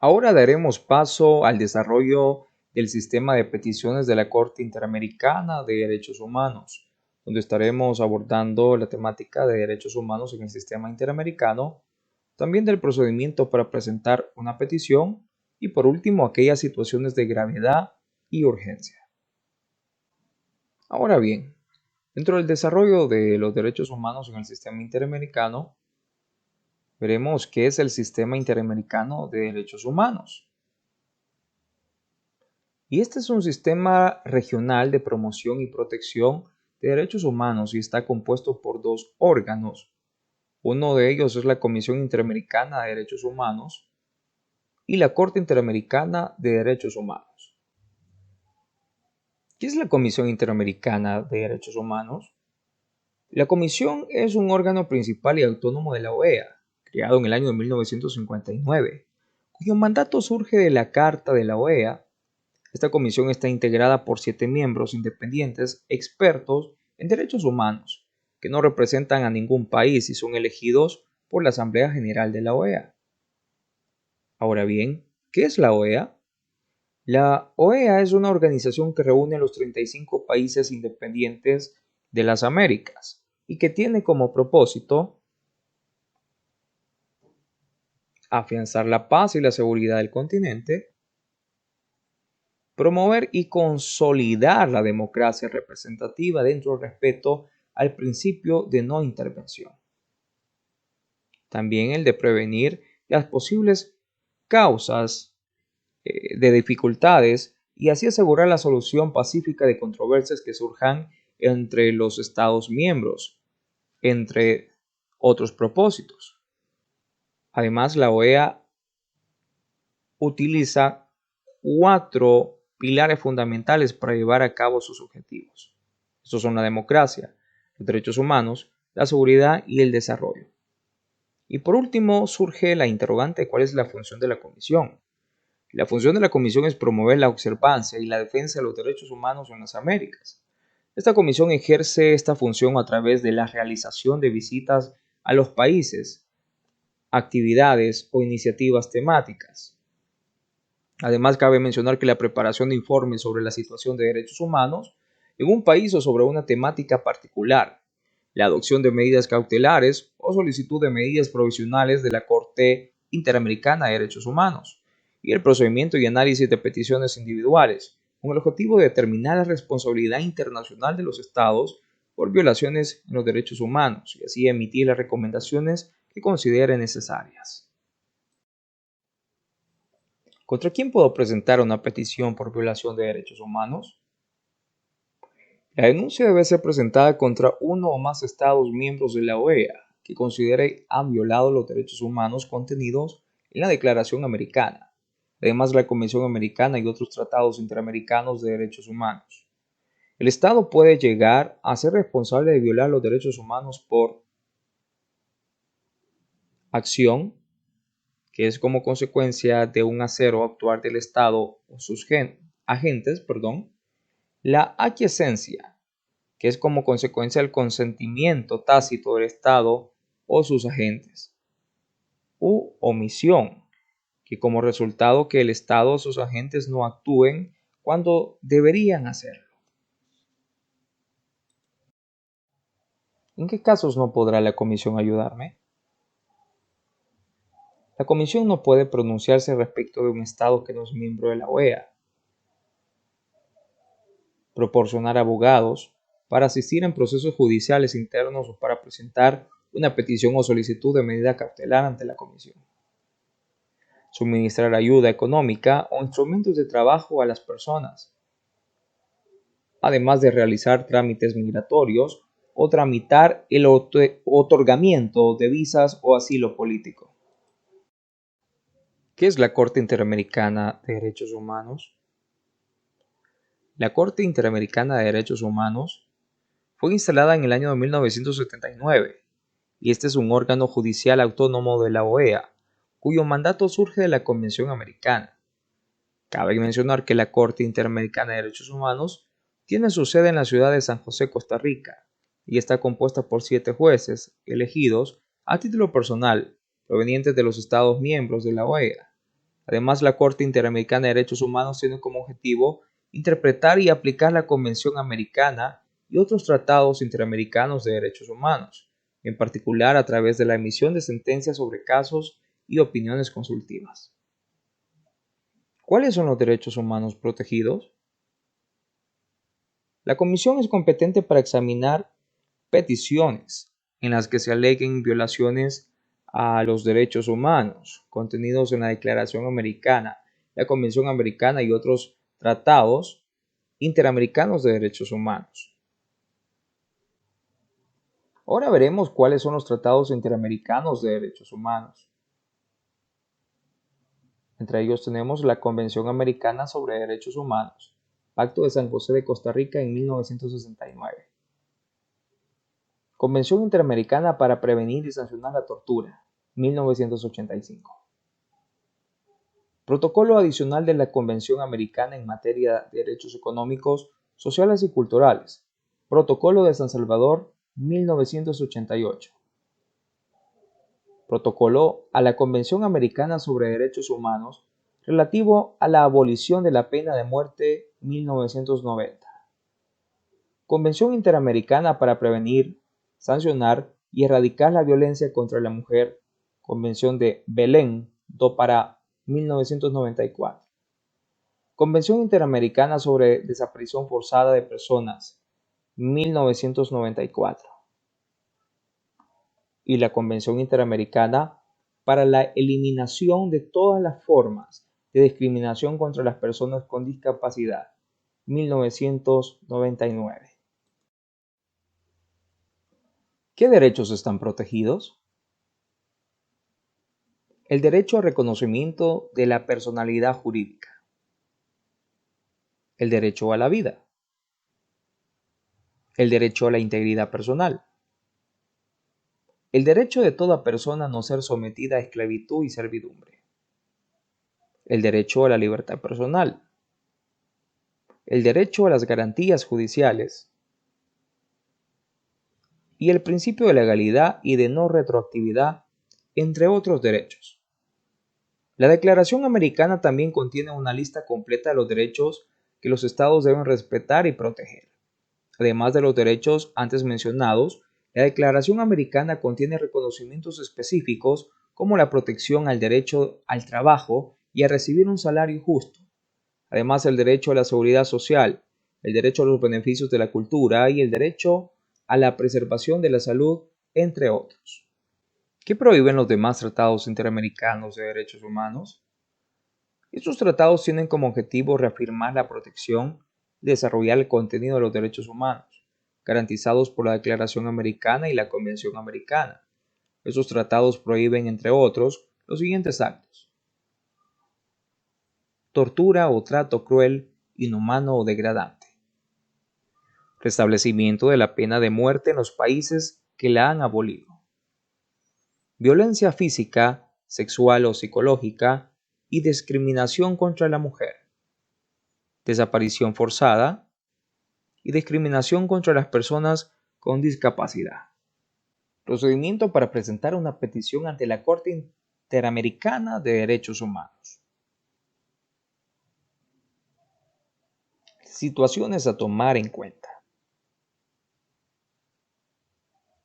Ahora daremos paso al desarrollo del sistema de peticiones de la Corte Interamericana de Derechos Humanos, donde estaremos abordando la temática de derechos humanos en el sistema interamericano, también del procedimiento para presentar una petición y por último aquellas situaciones de gravedad y urgencia. Ahora bien, dentro del desarrollo de los derechos humanos en el sistema interamericano, veremos qué es el Sistema Interamericano de Derechos Humanos. Y este es un sistema regional de promoción y protección de derechos humanos y está compuesto por dos órganos. Uno de ellos es la Comisión Interamericana de Derechos Humanos y la Corte Interamericana de Derechos Humanos. ¿Qué es la Comisión Interamericana de Derechos Humanos? La Comisión es un órgano principal y autónomo de la OEA, creado en el año de 1959, cuyo mandato surge de la Carta de la OEA. Esta comisión está integrada por 7 miembros independientes expertos en derechos humanos, que no representan a ningún país y son elegidos por la Asamblea General de la OEA. Ahora bien, ¿qué es la OEA? La OEA es una organización que reúne a los 35 países independientes de las Américas y que tiene como propósito afianzar la paz y la seguridad del continente, promover y consolidar la democracia representativa dentro del respeto al principio de no intervención. También el de prevenir las posibles causas de dificultades y así asegurar la solución pacífica de controversias que surjan entre los Estados miembros, entre otros propósitos. Además, la OEA utiliza 4 pilares fundamentales para llevar a cabo sus objetivos. Estos son la democracia, los derechos humanos, la seguridad y el desarrollo. Y por último surge la interrogante de cuál es la función de la Comisión. La función de la Comisión es promover la observancia y la defensa de los derechos humanos en las Américas. Esta comisión ejerce esta función a través de la realización de visitas a los países, actividades o iniciativas temáticas. Además, cabe mencionar que la preparación de informes sobre la situación de derechos humanos en un país o sobre una temática particular, la adopción de medidas cautelares o solicitud de medidas provisionales de la Corte Interamericana de Derechos Humanos, y el procedimiento y análisis de peticiones individuales, con el objetivo de determinar la responsabilidad internacional de los estados por violaciones en los derechos humanos y así emitir las recomendaciones que considere necesarias. ¿Contra quién puedo presentar una petición por violación de derechos humanos? La denuncia debe ser presentada contra uno o más estados miembros de la OEA que considere han violado los derechos humanos contenidos en la Declaración Americana, además la Convención Americana y otros tratados interamericanos de derechos humanos. El Estado puede llegar a ser responsable de violar los derechos humanos por acción, que es como consecuencia de un hacer o actuar del Estado o sus agentes, la aquiescencia, que es como consecuencia del consentimiento tácito del Estado o sus agentes, u omisión, que como resultado que el Estado o sus agentes no actúen cuando deberían hacerlo. ¿En qué casos no podrá la Comisión ayudarme? La Comisión no puede pronunciarse respecto de un Estado que no es miembro de la OEA, proporcionar abogados para asistir en procesos judiciales internos o para presentar una petición o solicitud de medida cautelar ante la Comisión, suministrar ayuda económica o instrumentos de trabajo a las personas, además de realizar trámites migratorios o tramitar el otorgamiento de visas o asilo político. ¿Qué es la Corte Interamericana de Derechos Humanos? La Corte Interamericana de Derechos Humanos fue instalada en el año de 1979 y este es un órgano judicial autónomo de la OEA, cuyo mandato surge de la Convención Americana. Cabe mencionar que la Corte Interamericana de Derechos Humanos tiene su sede en la ciudad de San José, Costa Rica, y está compuesta por 7 jueces elegidos a título personal provenientes de los Estados miembros de la OEA. Además, la Corte Interamericana de Derechos Humanos tiene como objetivo interpretar y aplicar la Convención Americana y otros tratados interamericanos de derechos humanos, en particular a través de la emisión de sentencias sobre casos y opiniones consultivas. ¿Cuáles son los derechos humanos protegidos? La Comisión es competente para examinar peticiones en las que se aleguen violaciones a los derechos humanos contenidos en la Declaración Americana, la Convención Americana y otros tratados interamericanos de derechos humanos. Ahora veremos cuáles son los tratados interamericanos de derechos humanos. Entre ellos tenemos la Convención Americana sobre Derechos Humanos, Pacto de San José de Costa Rica en 1969. Convención Interamericana para Prevenir y Sancionar la Tortura, 1985. Protocolo adicional de la Convención Americana en materia de derechos económicos, sociales y culturales, Protocolo de San Salvador, 1988. Protocolo a la Convención Americana sobre Derechos Humanos relativo a la abolición de la pena de muerte, 1990. Convención Interamericana para Prevenir, Sancionar y Erradicar la Violencia contra la Mujer, Convención de Belém do Pará, 1994. Convención Interamericana sobre Desaparición Forzada de Personas, 1994, y la Convención Interamericana para la Eliminación de todas las formas de discriminación contra las personas con discapacidad, 1999. ¿Qué derechos están protegidos? El derecho al reconocimiento de la personalidad jurídica, el derecho a la vida, el derecho a la integridad personal, el derecho de toda persona a no ser sometida a esclavitud y servidumbre, el derecho a la libertad personal, el derecho a las garantías judiciales y el principio de legalidad y de no retroactividad, entre otros derechos. La Declaración Americana también contiene una lista completa de los derechos que los estados deben respetar y proteger. Además de los derechos antes mencionados, la Declaración Americana contiene reconocimientos específicos como la protección al derecho al trabajo y a recibir un salario justo. Además, el derecho a la seguridad social, el derecho a los beneficios de la cultura y el derecho a la preservación de la salud, entre otros. ¿Qué prohíben los demás tratados interamericanos de derechos humanos? Estos tratados tienen como objetivo reafirmar la protección y desarrollar el contenido de los derechos humanos, garantizados por la Declaración Americana y la Convención Americana. Estos tratados prohíben, entre otros, los siguientes actos: tortura o trato cruel, inhumano o degradante, restablecimiento de la pena de muerte en los países que la han abolido, violencia física, sexual o psicológica y discriminación contra la mujer, desaparición forzada y discriminación contra las personas con discapacidad. Procedimiento para presentar una petición ante la Corte Interamericana de Derechos Humanos. Situaciones a tomar en cuenta.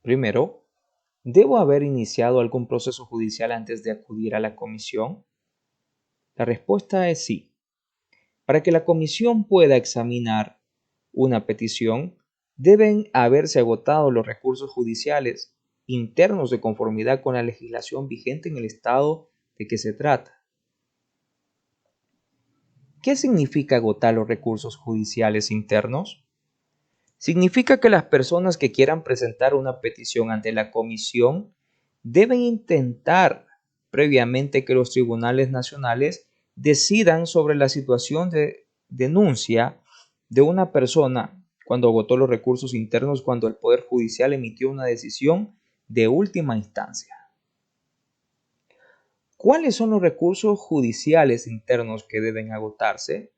Primero, ¿debo haber iniciado algún proceso judicial antes de acudir a la comisión? La respuesta es sí. Para que la comisión pueda examinar una petición, deben haberse agotado los recursos judiciales internos de conformidad con la legislación vigente en el estado de que se trata. ¿Qué significa agotar los recursos judiciales internos? Significa que las personas que quieran presentar una petición ante la comisión deben intentar previamente que los tribunales nacionales decidan sobre la situación de denuncia de una persona cuando agotó los recursos internos, cuando el Poder Judicial emitió una decisión de última instancia. ¿Cuáles son los recursos judiciales internos que deben agotarse?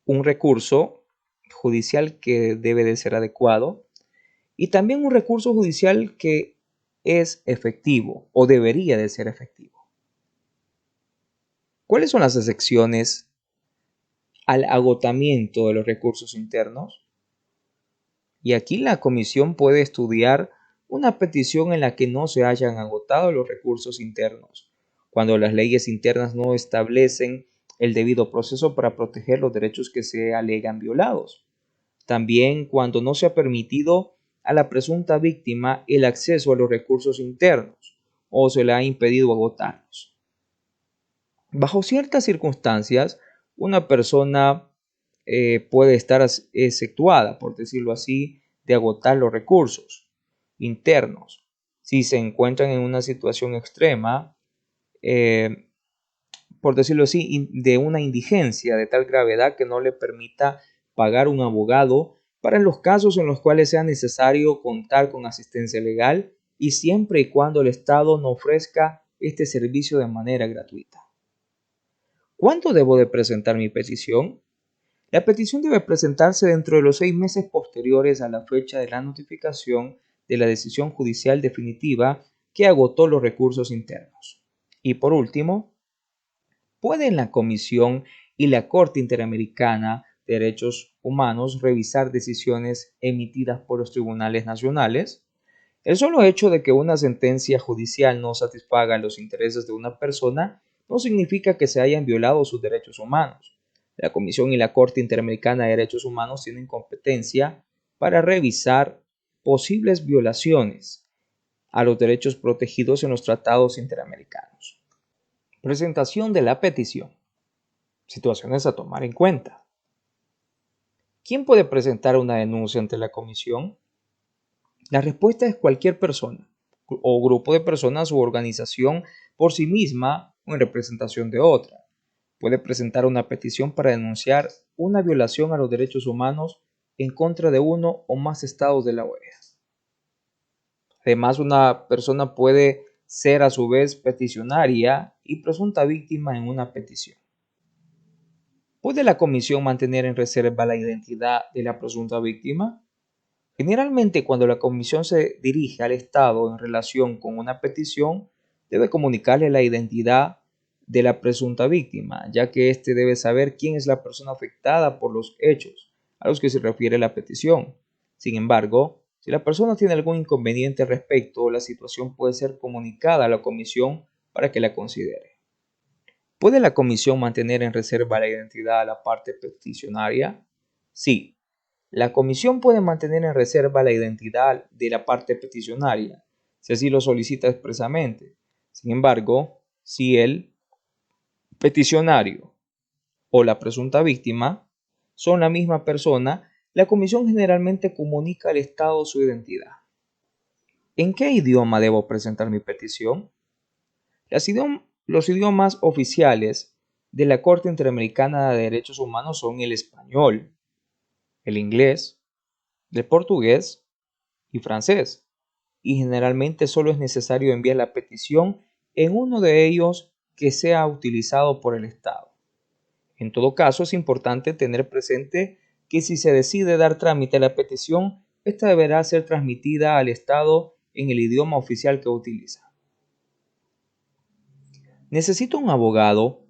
Un recurso judicial que debe de ser adecuado y también un recurso judicial que es efectivo o debería de ser efectivo. ¿Cuáles son las excepciones al agotamiento de los recursos internos? Y aquí la comisión puede estudiar una petición en la que no se hayan agotado los recursos internos, cuando las leyes internas no establecen el debido proceso para proteger los derechos que se alegan violados. También cuando no se ha permitido a la presunta víctima el acceso a los recursos internos o se le ha impedido agotarlos. Bajo ciertas circunstancias, una persona puede estar exceptuada, por decirlo así, de agotar los recursos internos. Si se encuentran en una situación extrema, por decirlo así, de una indigencia de tal gravedad que no le permita pagar un abogado para los casos en los cuales sea necesario contar con asistencia legal y siempre y cuando el Estado no ofrezca este servicio de manera gratuita. ¿Cuándo debo de presentar mi petición? La petición debe presentarse dentro de los 6 meses posteriores a la fecha de la notificación de la decisión judicial definitiva que agotó los recursos internos. Y por último, ¿pueden la Comisión y la Corte Interamericana de Derechos Humanos revisar decisiones emitidas por los tribunales nacionales? El solo hecho de que una sentencia judicial no satisfaga los intereses de una persona no significa que se hayan violado sus derechos humanos. La Comisión y la Corte Interamericana de Derechos Humanos tienen competencia para revisar posibles violaciones a los derechos protegidos en los tratados interamericanos. Presentación de la petición. Situaciones a tomar en cuenta. ¿Quién puede presentar una denuncia ante la comisión? La respuesta es cualquier persona o grupo de personas u organización por sí misma o en representación de otra. Puede presentar una petición para denunciar una violación a los derechos humanos en contra de uno o más estados de la OEA. Además, una persona puede ser a su vez peticionaria y presunta víctima en una petición. ¿Puede la comisión mantener en reserva la identidad de la presunta víctima? Generalmente, cuando la comisión se dirige al Estado en relación con una petición, debe comunicarle la identidad de la presunta víctima, ya que éste debe saber quién es la persona afectada por los hechos a los que se refiere la petición. Sin embargo, si la persona tiene algún inconveniente al respecto, la situación puede ser comunicada a la comisión para que la considere. ¿Puede la comisión mantener en reserva la identidad de la parte peticionaria? Sí. La comisión puede mantener en reserva la identidad de la parte peticionaria, si así lo solicita expresamente. Sin embargo, si el peticionario o la presunta víctima son la misma persona, la comisión generalmente comunica al Estado su identidad. ¿En qué idioma debo presentar mi petición? Los idiomas oficiales de la Corte Interamericana de Derechos Humanos son el español, el inglés, el portugués y francés, y generalmente solo es necesario enviar la petición en uno de ellos que sea utilizado por el Estado. En todo caso, es importante tener presente que si se decide dar trámite a la petición, esta deberá ser transmitida al Estado en el idioma oficial que utiliza. ¿Necesito un abogado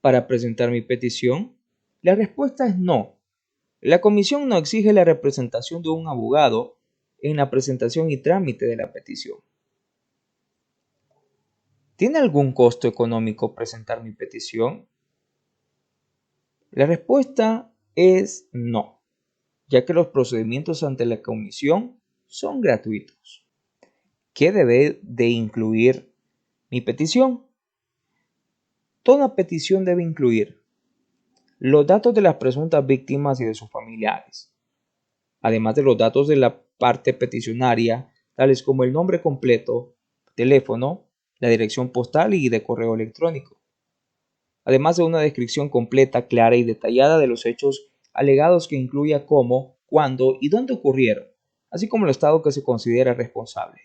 para presentar mi petición? La respuesta es no. La comisión no exige la representación de un abogado en la presentación y trámite de la petición. ¿Tiene algún costo económico presentar mi petición? La respuesta es no, ya que los procedimientos ante la comisión son gratuitos. ¿Qué debe de incluir mi petición? Toda petición debe incluir los datos de las presuntas víctimas y de sus familiares, además de los datos de la parte peticionaria, tales como el nombre completo, teléfono, la dirección postal y de correo electrónico, además de una descripción completa, clara y detallada de los hechos alegados que incluya cómo, cuándo y dónde ocurrieron, así como el estado que se considera responsable,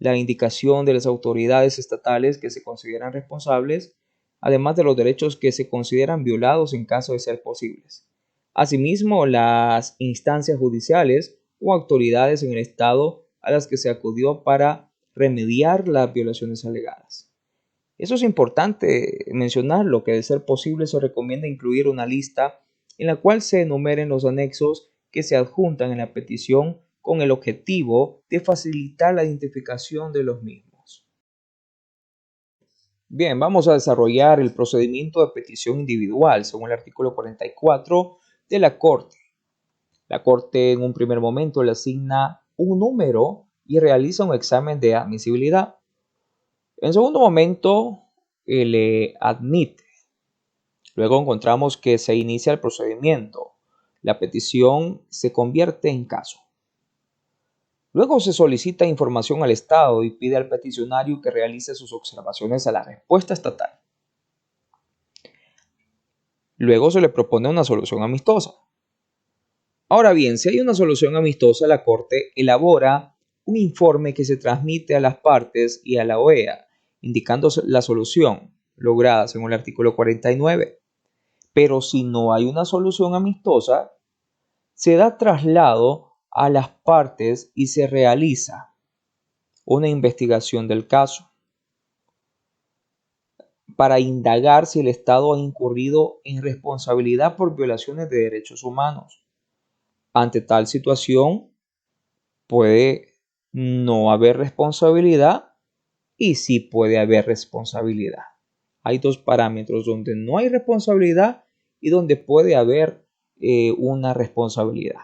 la indicación de las autoridades estatales que se consideran responsables, además de los derechos que se consideran violados en caso de ser posibles. Asimismo, las instancias judiciales o autoridades en el estado a las que se acudió para remediar las violaciones alegadas. Eso es importante mencionarlo, que de ser posible se recomienda incluir una lista en la cual se enumeren los anexos que se adjuntan en la petición con el objetivo de facilitar la identificación de los mismos. Bien, vamos a desarrollar el procedimiento de petición individual según el artículo 44 de la Corte. La Corte en un primer momento le asigna un número y realiza un examen de admisibilidad. En segundo momento, le admite. Luego encontramos que se inicia el procedimiento. La petición se convierte en caso. Luego se solicita información al Estado y pide al peticionario que realice sus observaciones a la respuesta estatal. Luego se le propone una solución amistosa. Ahora bien, si hay una solución amistosa, la Corte elabora un informe que se transmite a las partes y a la OEA, indicando la solución lograda según el artículo 49. Pero si no hay una solución amistosa, se da traslado a las partes y se realiza una investigación del caso para indagar si el Estado ha incurrido en responsabilidad por violaciones de derechos humanos. Ante tal situación, puede no haber responsabilidad y sí puede haber responsabilidad. Hay dos parámetros donde no hay responsabilidad y donde puede haber una responsabilidad.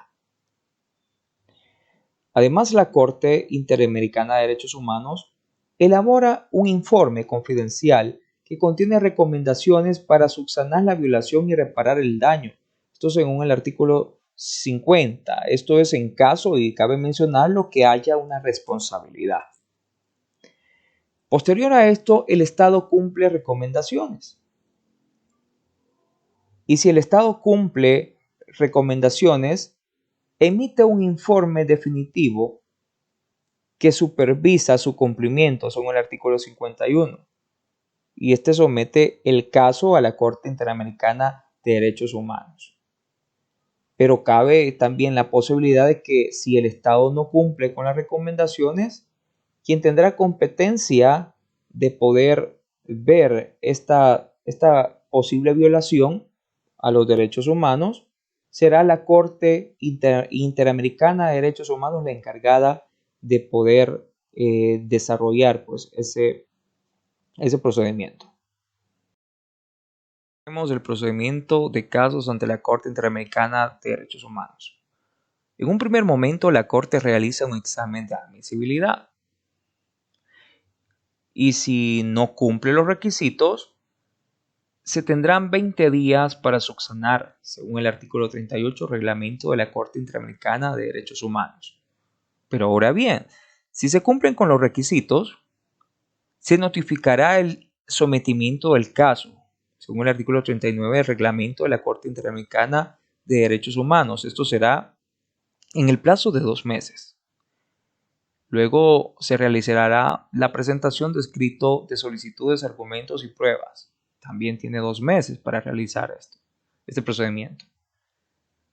Además, la Corte Interamericana de Derechos Humanos elabora un informe confidencial que contiene recomendaciones para subsanar la violación y reparar el daño. Esto según el artículo 50. Esto es en caso, y cabe mencionarlo, que haya una responsabilidad. Posterior a esto, el Estado cumple recomendaciones. Y si el Estado cumple recomendaciones, emite un informe definitivo que supervisa su cumplimiento, según el artículo 51. Y este somete el caso a la Corte Interamericana de Derechos Humanos. Pero cabe también la posibilidad de que si el Estado no cumple con las recomendaciones, quien tendrá competencia de poder ver esta posible violación a los derechos humanos será la Corte Interamericana de Derechos Humanos la encargada de poder desarrollar pues, ese procedimiento. Tenemos el procedimiento de casos ante la Corte Interamericana de Derechos Humanos. En un primer momento, la Corte realiza un examen de admisibilidad. Y si no cumple los requisitos, se tendrán 20 días para subsanar, según el artículo 38 reglamento de la Corte Interamericana de Derechos Humanos. Pero ahora bien, si se cumplen con los requisitos, se notificará el sometimiento del caso, según el artículo 39 del reglamento de la Corte Interamericana de Derechos Humanos. Esto será en el plazo de 2 meses. Luego se realizará la presentación de escrito de solicitudes, argumentos y pruebas. También tiene 2 meses para realizar este procedimiento.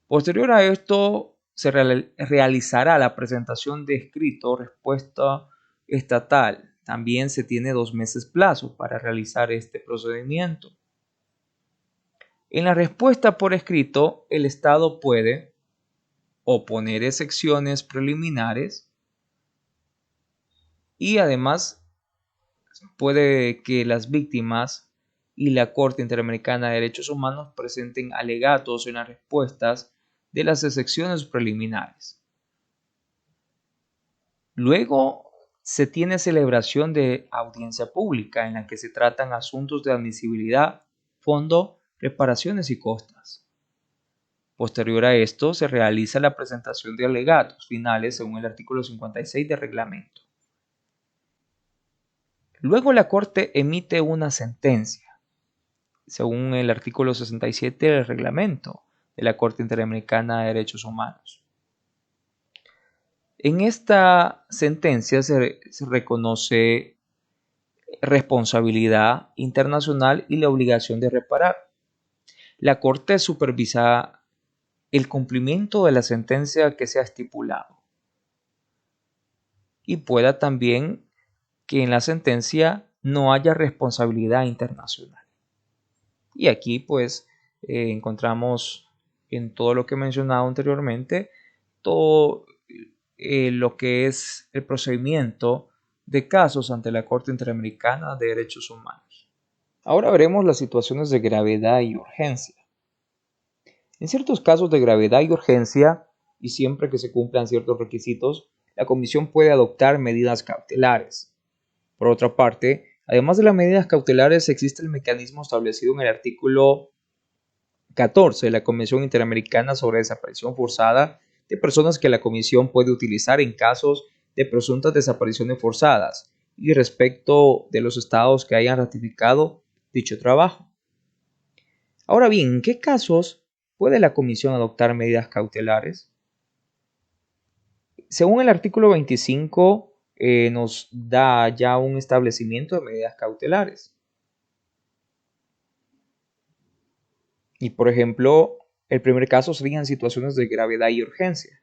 Posterior a esto, se realizará la presentación de escrito respuesta estatal. También se tiene 2 meses plazo para realizar este procedimiento. En la respuesta por escrito, el Estado puede oponer excepciones preliminares y además puede que las víctimas y la Corte Interamericana de Derechos Humanos presenten alegatos en las respuestas de las excepciones preliminares. Luego se tiene celebración de audiencia pública en la que se tratan asuntos de admisibilidad, fondo, reparaciones y costas. Posterior a esto se realiza la presentación de alegatos finales según el artículo 56 del reglamento. Luego la Corte emite una sentencia, según el artículo 67 del reglamento de la Corte Interamericana de Derechos Humanos. En esta sentencia se reconoce responsabilidad internacional y la obligación de reparar. La Corte supervisa el cumplimiento de la sentencia que se ha estipulado y pueda también que en la sentencia no haya responsabilidad internacional. Y aquí pues encontramos en todo lo que he mencionado anteriormente todo lo que es el procedimiento de casos ante la Corte Interamericana de Derechos Humanos. Ahora veremos las situaciones de gravedad y urgencia. En ciertos casos de gravedad y urgencia, y siempre que se cumplan ciertos requisitos, la Comisión puede adoptar medidas cautelares. Por otra parte, además de las medidas cautelares, existe el mecanismo establecido en el artículo 14 de la Convención Interamericana sobre Desaparición Forzada de personas que la Comisión puede utilizar en casos de presuntas desapariciones forzadas y respecto de los estados que hayan ratificado dicho trabajo. Ahora bien, ¿en qué casos puede la Comisión adoptar medidas cautelares? Según el artículo 25, nos da ya un establecimiento de medidas cautelares. Y por ejemplo, el primer caso sería en situaciones de gravedad y urgencia.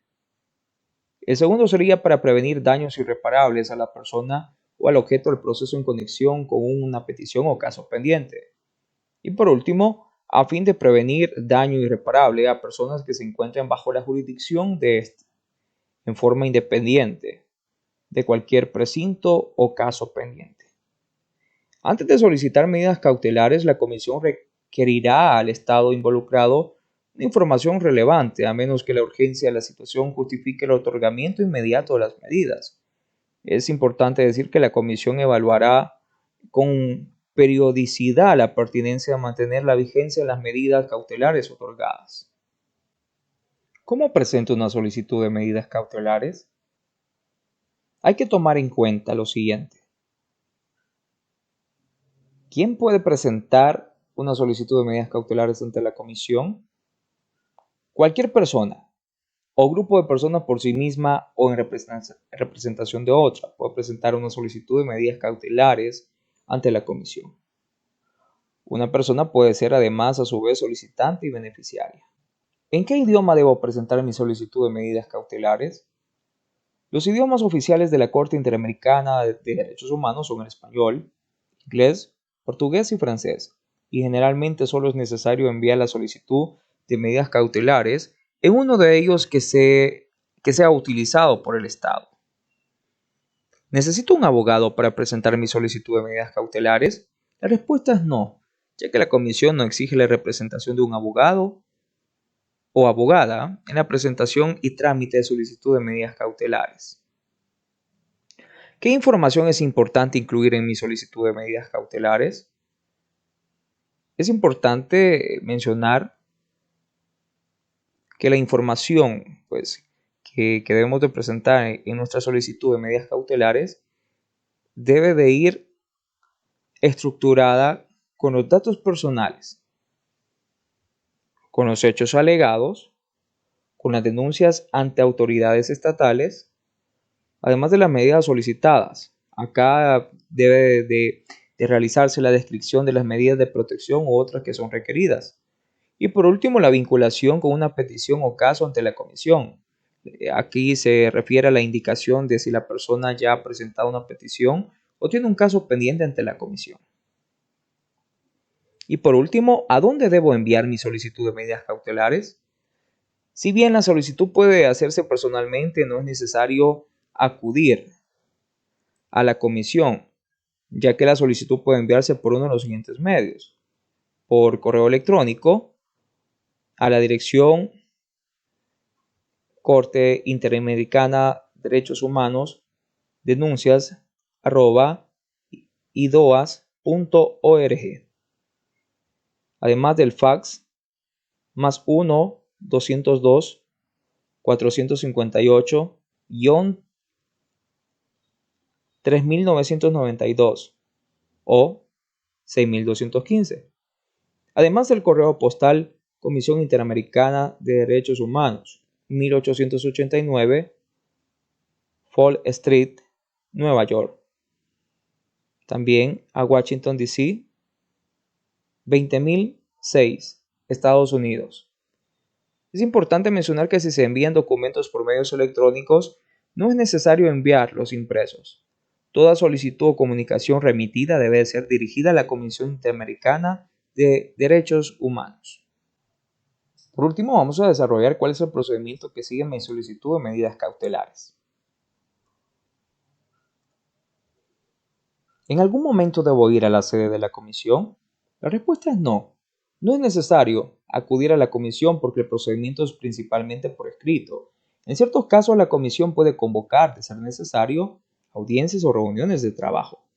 El segundo sería para prevenir daños irreparables a la persona o al objeto del proceso en conexión con una petición o caso pendiente. Y por último, a fin de prevenir daño irreparable a personas que se encuentren bajo la jurisdicción de este, en forma independiente de cualquier precinto o caso pendiente. Antes de solicitar medidas cautelares, la Comisión requerirá al Estado involucrado una información relevante, a menos que la urgencia de la situación justifique el otorgamiento inmediato de las medidas. Es importante decir que la comisión evaluará con periodicidad la pertinencia de mantener la vigencia de las medidas cautelares otorgadas. ¿Cómo presento una solicitud de medidas cautelares? Hay que tomar en cuenta lo siguiente. ¿Quién puede presentar una solicitud de medidas cautelares ante la comisión? Cualquier persona o grupo de personas por sí misma o en representación de otra puede presentar una solicitud de medidas cautelares ante la comisión. Una persona puede ser además a su vez solicitante y beneficiaria. ¿En qué idioma debo presentar mi solicitud de medidas cautelares? Los idiomas oficiales de la Corte Interamericana de Derechos Humanos son el español, inglés, portugués y francés, y generalmente solo es necesario enviar la solicitud de medidas cautelares en uno de ellos que sea utilizado por el Estado. ¿Necesito un abogado para presentar mi solicitud de medidas cautelares? La respuesta es no, ya que la comisión no exige la representación de un abogado o abogada en la presentación y trámite de solicitud de medidas cautelares. ¿Qué información es importante incluir en mi solicitud de medidas cautelares? Es importante mencionar que la información que debemos de presentar en nuestra solicitud de medidas cautelares debe de ir estructurada con los datos personales, con los hechos alegados, con las denuncias ante autoridades estatales, además de las medidas solicitadas. Acá debe de realizarse la descripción de las medidas de protección u otras que son requeridas. Y por último, la vinculación con una petición o caso ante la comisión. Aquí se refiere a la indicación de si la persona ya ha presentado una petición o tiene un caso pendiente ante la comisión. Y por último, ¿a dónde debo enviar mi solicitud de medidas cautelares? Si bien la solicitud puede hacerse personalmente, no es necesario acudir a la comisión, ya que la solicitud puede enviarse por uno de los siguientes medios: por correo electrónico a la dirección Corte Interamericana de Derechos Humanos, denuncias@idoas.org, además del fax más 1-258-3992 o 6215, además del correo postal Comisión Interamericana de Derechos Humanos, 1889 Fall Street, Nueva York. También a Washington, D.C., 20006, Estados Unidos. Es importante mencionar que si se envían documentos por medios electrónicos, no es necesario enviarlos impresos. Toda solicitud o comunicación remitida debe ser dirigida a la Comisión Interamericana de Derechos Humanos. Por último, vamos a desarrollar cuál es el procedimiento que sigue mi solicitud de medidas cautelares. ¿En algún momento debo ir a la sede de la comisión? La respuesta es no. No es necesario acudir a la comisión porque el procedimiento es principalmente por escrito. En ciertos casos, la comisión puede convocar, de ser necesario, audiencias o reuniones de trabajo.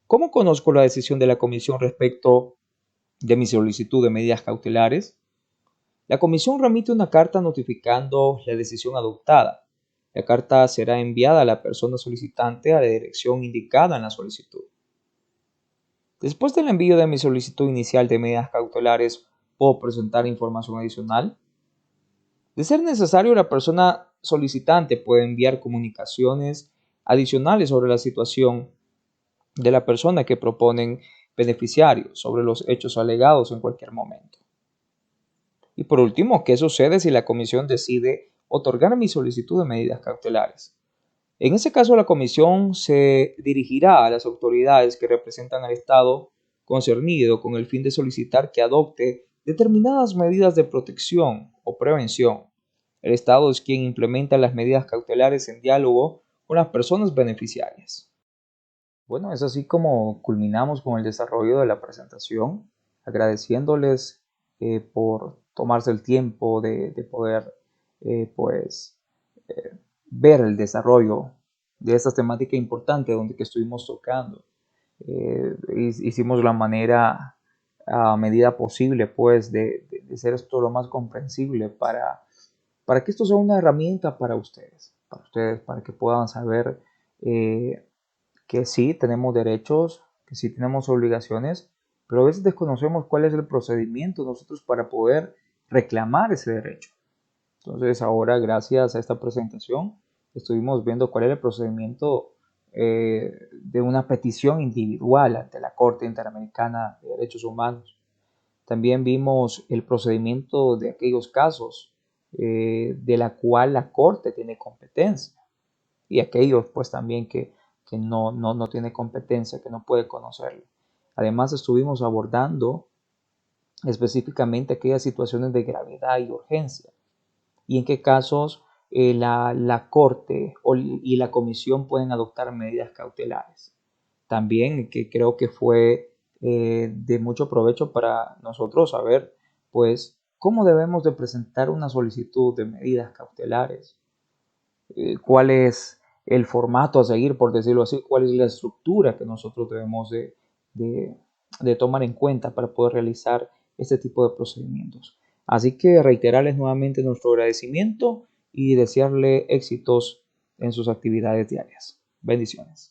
¿Cómo conozco la decisión de la comisión respecto de mi solicitud de medidas cautelares? La comisión remite una carta notificando la decisión adoptada. La carta será enviada a la persona solicitante a la dirección indicada en la solicitud. Después del envío de mi solicitud inicial de medidas cautelares, ¿puedo presentar información adicional? De ser necesario, la persona solicitante puede enviar comunicaciones adicionales sobre la situación de la persona que proponen beneficiarios, sobre los hechos alegados en cualquier momento. Y por último, ¿qué sucede si la comisión decide otorgar mi solicitud de medidas cautelares? En ese caso, la comisión se dirigirá a las autoridades que representan al Estado concernido con el fin de solicitar que adopte determinadas medidas de protección o prevención. El Estado es quien implementa las medidas cautelares en diálogo con las personas beneficiarias. Bueno, es así como culminamos con el desarrollo de la presentación, agradeciéndoles por tomarse el tiempo de poder pues ver el desarrollo de esta temática importante donde que estuvimos tocando. Hicimos la manera a medida posible pues de ser esto lo más comprensible para que esto sea una herramienta para que puedan saber eh, que sí tenemos derechos, que sí tenemos obligaciones, pero a veces desconocemos cuál es el procedimiento nosotros para poder reclamar ese derecho. Entonces ahora, gracias a esta presentación, estuvimos viendo cuál era el procedimiento de una petición individual ante la Corte Interamericana de Derechos Humanos. También vimos el procedimiento de aquellos casos de la cual la Corte tiene competencia y aquellos pues también que no tiene competencia, que no puede conocerlo. Además estuvimos abordando específicamente aquellas situaciones de gravedad y urgencia y en qué casos la Corte y la Comisión pueden adoptar medidas cautelares. También que creo que fue de mucho provecho para nosotros saber pues cómo debemos de presentar una solicitud de medidas cautelares, cuál es el formato a seguir, por decirlo así, cuál es la estructura que nosotros debemos de, de tomar en cuenta para poder realizar este tipo de procedimientos. Así que reiterarles nuevamente nuestro agradecimiento y desearle éxitos en sus actividades diarias. Bendiciones.